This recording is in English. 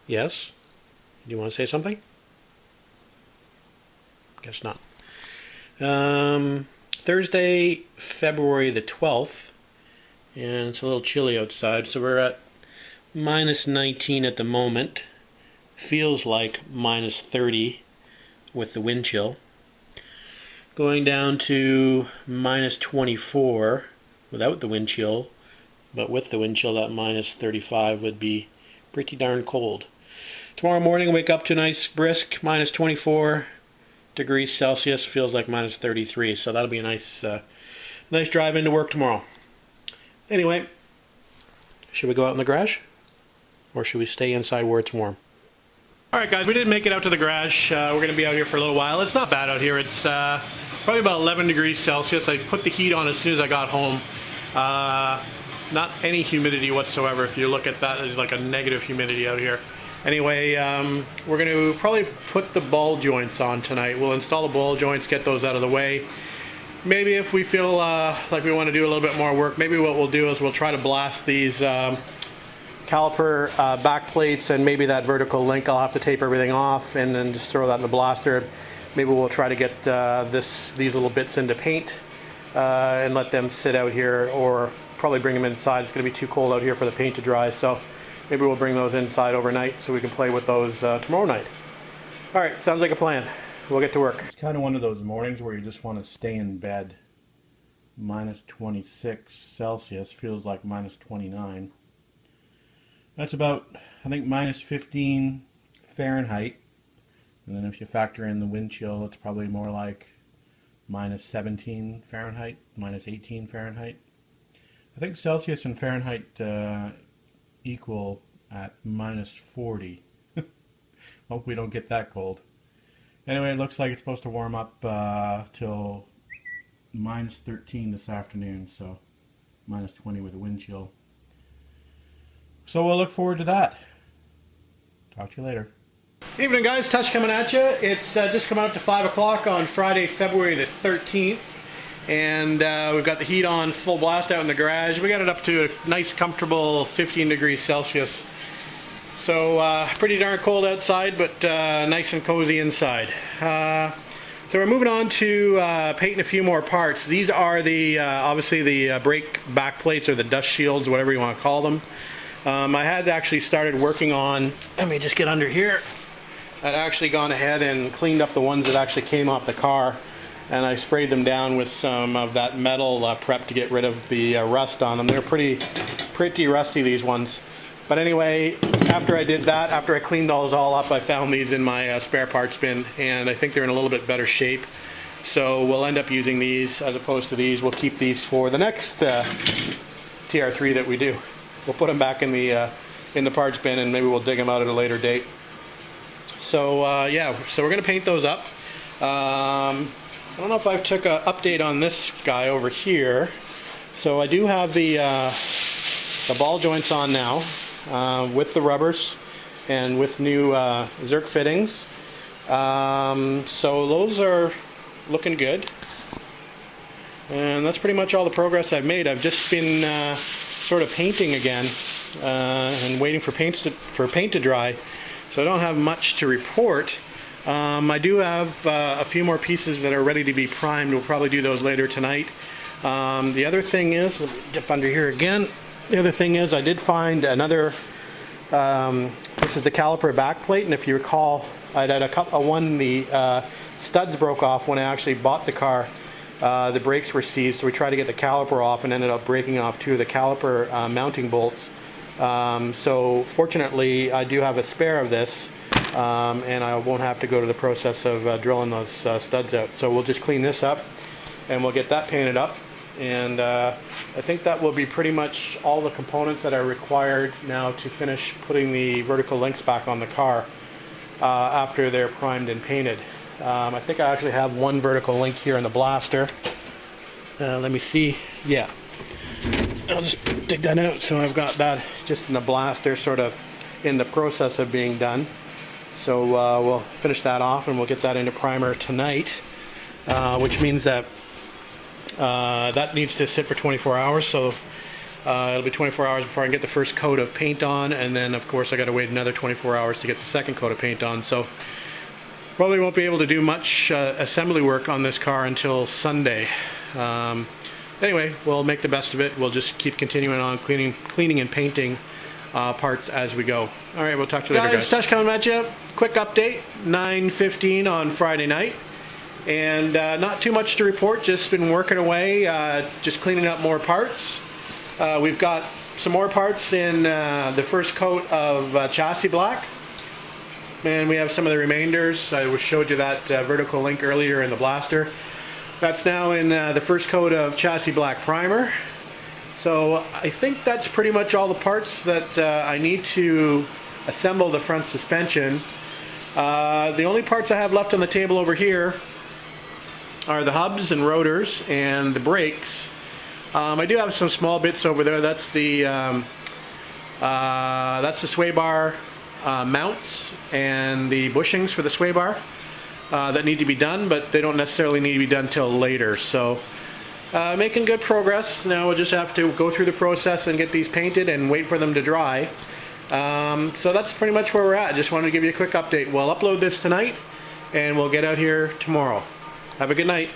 Yes? Do you want to say something? Guess not. Thursday, February the 12th, and it's a little chilly outside, so we're at minus 19 at the moment. Feels like minus 30 with the wind chill. Going down to minus 24 without the wind chill, but with the wind chill, that minus 35 would be pretty darn cold. Tomorrow morning, wake up to nice brisk minus 24 degrees Celsius, feels like minus 33, so that'll be a nice drive into work tomorrow. Anyway, should we go out in the garage, or should we stay inside where it's warm? Alright guys, we didn't make it out to the garage. We're going to be out here for a little while. It's not bad out here. It's probably about 11 degrees Celsius. I put the heat on as soon as I got home. Not any humidity whatsoever. If you look at that, there's like a negative humidity out here. Anyway, we're going to probably put the ball joints on tonight. We'll install the ball joints, get those out of the way. Maybe if we feel like we want to do a little bit more work, maybe what we'll do is we'll try to blast these caliper back plates and maybe that vertical link. I'll have to tape everything off and then just throw that in the blaster. Maybe we'll try to get these little bits into paint and let them sit out here, or probably bring them inside. It's going to be too cold out here for the paint to dry, so maybe we'll bring those inside overnight so we can play with those tomorrow night. Alright, sounds like a plan. We'll get to work. It's kind of one of those mornings where you just want to stay in bed. Minus 26 Celsius, feels like minus 29. That's about, I think, minus 15 Fahrenheit. And then if you factor in the wind chill, it's probably more like minus 17 Fahrenheit, minus 18 Fahrenheit. I think Celsius and Fahrenheit equal at minus 40. Hope we don't get that cold. Anyway, it looks like it's supposed to warm up till minus 13 this afternoon, so minus 20 with a wind chill. So we'll look forward to that. Talk to you later. Evening guys, Touch coming at you. It's just coming up to 5 o'clock on Friday, February the 13th. And we've got the heat on full blast out in the garage. We got it up to a nice comfortable 15 degrees Celsius. So pretty darn cold outside, but nice and cozy inside. So we're moving on to painting a few more parts. These are the obviously the brake back plates, or the dust shields, whatever you want to call them. I had actually started working on, let me just get under here. I'd actually gone ahead and cleaned up the ones that actually came off the car, and I sprayed them down with some of that metal prep to get rid of the rust on them. They're pretty rusty, these ones. But anyway, after I did that, after I cleaned those all up, I found these in my spare parts bin, and I think they're in a little bit better shape. So we'll end up using these as opposed to these. We'll keep these for the next TR3 that we do. We'll put them back in the parts bin, and maybe we'll dig them out at a later date. So yeah, so we're going to paint those up. I don't know if I took an update on this guy over here. So I do have the ball joints on now with the rubbers and with new Zerk fittings. So those are looking good. And that's pretty much all the progress I've made. I've just been sort of painting again and waiting for paint to dry. So I don't have much to report. I do have a few more pieces that are ready to be primed. We'll probably do those later tonight. The other thing is, let me dip under here again. The other thing is I did find another, this is the caliper back plate, and if you recall, I'd had the studs broke off when I actually bought the car. The brakes were seized, so we tried to get the caliper off and ended up breaking off two of the caliper mounting bolts. So fortunately I do have a spare of this, and I won't have to go to the process of drilling those studs out. So we'll just clean this up and we'll get that painted up, and I think that will be pretty much all the components that are required now to finish putting the vertical links back on the car after they're primed and painted. I think I actually have one vertical link here in the blaster. Let me see. Yeah, I'll just dig that out. So I've got that just in the blaster, sort of in the process of being done. So we'll finish that off and we'll get that into primer tonight, which means that that needs to sit for 24 hours. So It'll be 24 hours before I can get the first coat of paint on, and then of course I got to wait another 24 hours to get the second coat of paint on. So probably won't be able to do much assembly work on this car until Sunday. Anyway, we'll make the best of it. We'll just keep continuing on cleaning and painting parts as we go. All right, we'll talk to you later, guys. Touch coming at you. Quick update, 9:15 on Friday night. And not too much to report, just been working away, just cleaning up more parts. We've got some more parts in the first coat of chassis black. And we have some of the remainders. I showed you that vertical link earlier in the blaster. That's now in the first coat of chassis black primer. So I think that's pretty much all the parts that I need to assemble the front suspension. The only parts I have left on the table over here are the hubs and rotors and the brakes. I do have some small bits over there. That's the sway bar mounts and the bushings for the sway bar that need to be done, but they don't necessarily need to be done till later. So making good progress. Now we'll just have to go through the process and get these painted and wait for them to dry. So that's pretty much where we're at. Just wanted to give you a quick update. We'll upload this tonight and we'll get out here tomorrow. Have a good night.